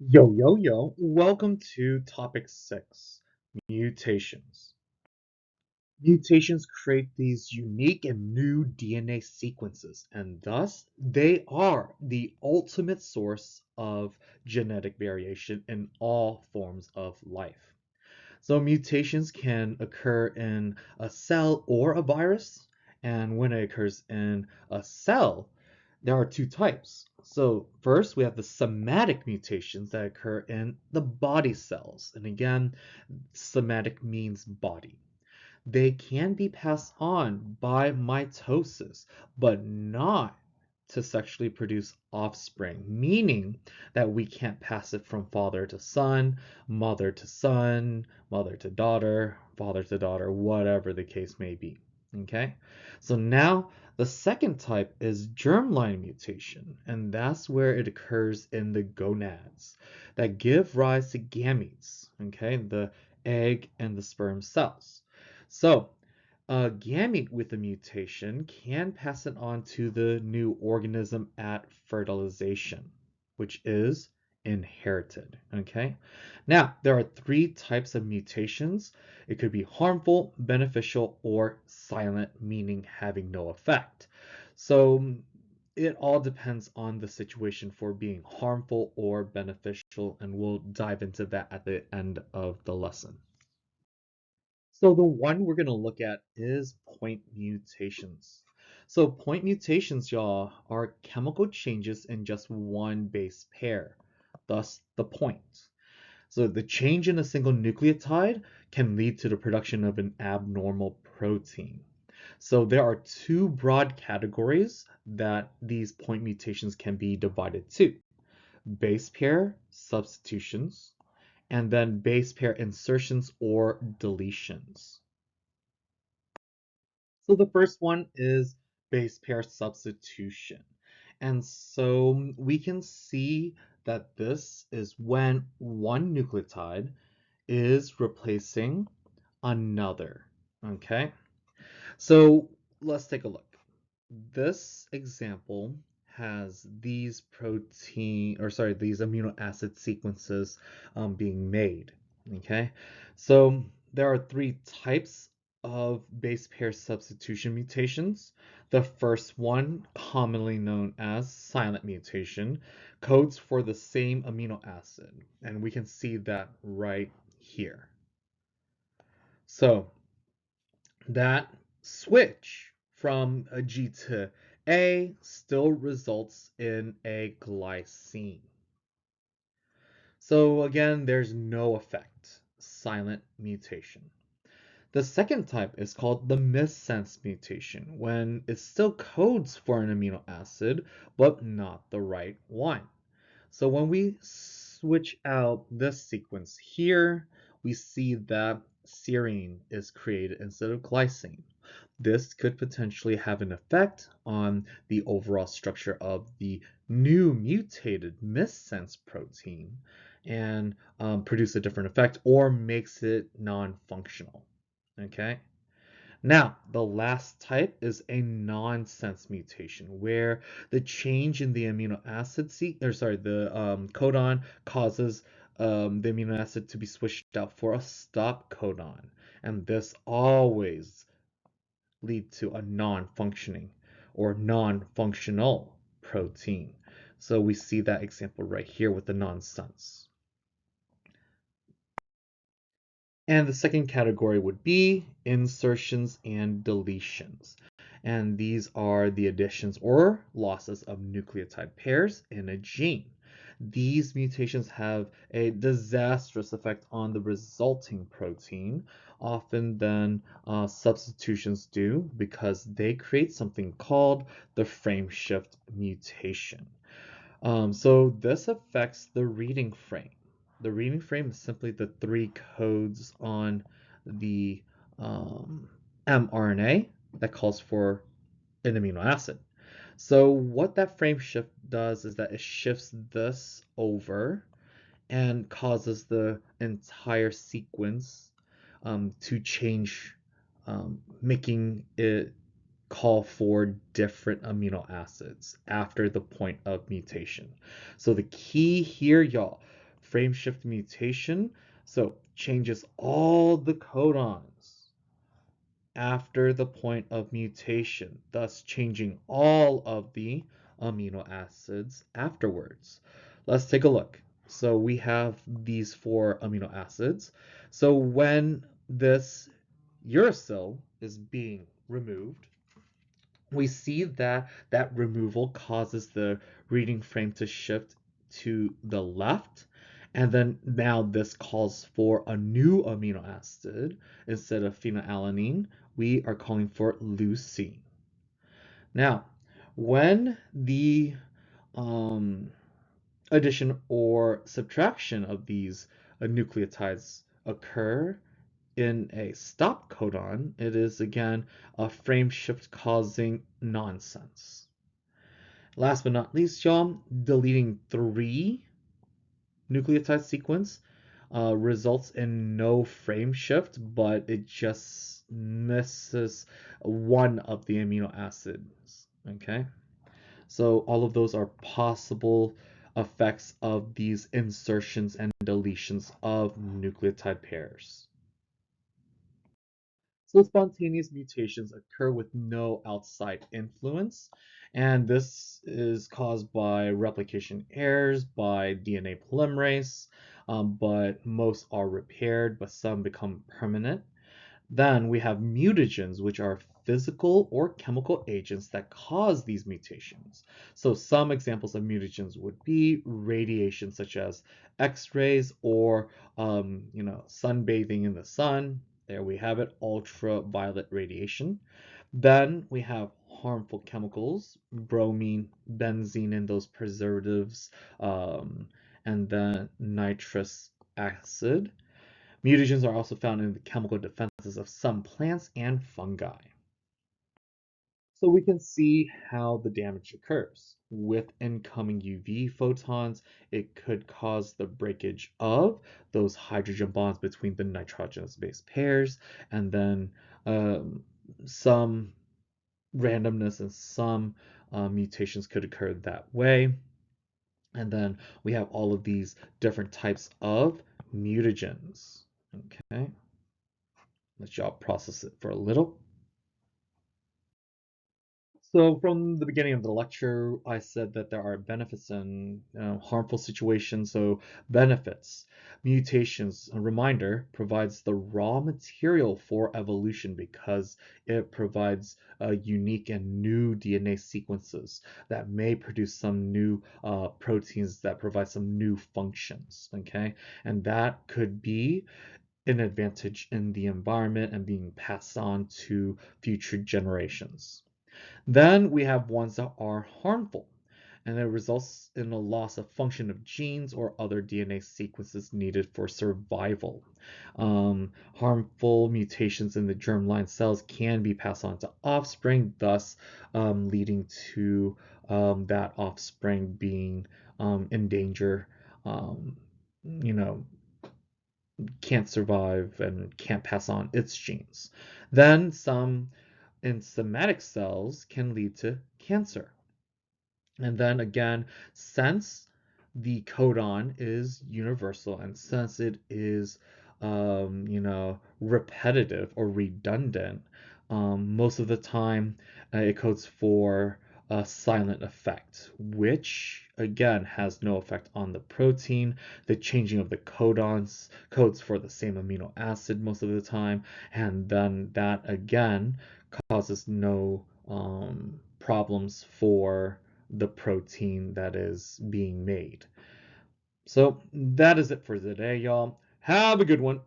Yo, yo, yo. Welcome to topic 6, mutations. Mutations create these unique and new DNA sequences, and thus they are the ultimate source of genetic variation in all forms of life. So mutations can occur in a cell or a virus, and when it occurs in a cell, there are two types. So first, we have the somatic mutations that occur in the body cells. And again, somatic means body. They can be passed on by mitosis, but not to sexually produce offspring, meaning that we can't pass it from father to son, mother to daughter, father to daughter, whatever the case may be. Okay? So now the second type is germline mutation, and that's where it occurs in the gonads that give rise to gametes, okay? The egg and the sperm cells. So, a gamete with a mutation can pass it on to the new organism at fertilization, which is inherited. Okay. Now, there are three types of mutations. It could be harmful, beneficial, or silent, meaning having no effect. So, it all depends on the situation for being harmful or beneficial, and we'll dive into that at the end of the lesson. So the one we're going to look at is point mutations. So point mutations, y'all, are chemical changes in just one base pair, thus the point. So the change in a single nucleotide can lead to the production of an abnormal protein. So there are two broad categories that these point mutations can be divided to: base pair substitutions, and then base pair insertions or deletions. So the first one is base pair substitution. And so we can see that this is when one nucleotide is replacing another. Okay, so let's take a look. This example has these these amino acid sequences being made. Okay, so there are three types of base pair substitution mutations. The first one, commonly known as silent mutation, codes for the same amino acid, and we can see that right here. So that switch from a G to A still results in a glycine. So again, there's no effect, silent mutation. The second type is called the missense mutation, when it still codes for an amino acid, but not the right one. So when we switch out this sequence here, we see that serine is created instead of glycine. This could potentially have an effect on the overall structure of the new mutated missense protein and produce a different effect or makes it non-functional. Okay. Now, the last type is a nonsense mutation, where the change in the amino acid the codon causes the amino acid to be switched out for a stop codon, and this always lead to a non-functioning or non-functional protein. So we see that example right here with the nonsense. And the second category would be insertions and deletions. And these are the additions or losses of nucleotide pairs in a gene. These mutations have a disastrous effect on the resulting protein, often than substitutions do, because they create something called the frameshift mutation. So this affects the reading frame. The reading frame is simply the three codes on the mRNA that calls for an amino acid. So what that frame shift does is that it shifts this over and causes the entire sequence to change, making it call for different amino acids after the point of mutation. So the key here, y'all, frameshift mutation, so changes all the codons after the point of mutation, thus changing all of the amino acids afterwards. Let's take a look. So we have these 4 amino acids. So when this uracil is being removed, we see that that removal causes the reading frame to shift to the left. And then now this calls for a new amino acid. Instead of phenylalanine, we are calling for leucine. Now, when the um, addition or subtraction of these nucleotides occur in a stop codon, it is again a frame shift causing nonsense. Last but not least, y'all, deleting 3 nucleotide sequence results in no frame shift, but it just misses one of the amino acids. Okay, so all of those are possible effects of these insertions and deletions of nucleotide pairs. So spontaneous mutations occur with no outside influence, and this is caused by replication errors by DNA polymerase, but most are repaired, but some become permanent. Then we have mutagens, which are physical or chemical agents that cause these mutations. So some examples of mutagens would be radiation, such as X-rays or sunbathing in the sun. There we have it, ultraviolet radiation. Then we have harmful chemicals, bromine, benzene, and those preservatives, and then nitrous acid. Mutagens are also found in the chemical defenses of some plants and fungi. So we can see how the damage occurs. With incoming UV photons, it could cause the breakage of those hydrogen bonds between the nitrogenous base pairs, and then some randomness and some mutations could occur that way. And then we have all of these different types of mutagens. Okay, let y'all process it for a little. So from the beginning of the lecture, I said that there are benefits and harmful situations. So benefits, mutations, a reminder, provides the raw material for evolution because it provides unique and new DNA sequences that may produce some new proteins that provide some new functions. Okay, and that could be an advantage in the environment and being passed on to future generations. Then we have ones that are harmful, and it results in a loss of function of genes or other DNA sequences needed for survival. Harmful mutations in the germline cells can be passed on to offspring, thus leading to that offspring being in danger, um, you know, can't survive and can't pass on its genes. Then some in somatic cells can lead to cancer. And then again, since the codon is universal and since it is, repetitive or redundant, most of the time it codes for a silent effect, which again has no effect on the protein. The changing of the codons codes for the same amino acid most of the time, and then that again causes no problems for the protein that is being made. So that is it for today, y'all. Have a good one.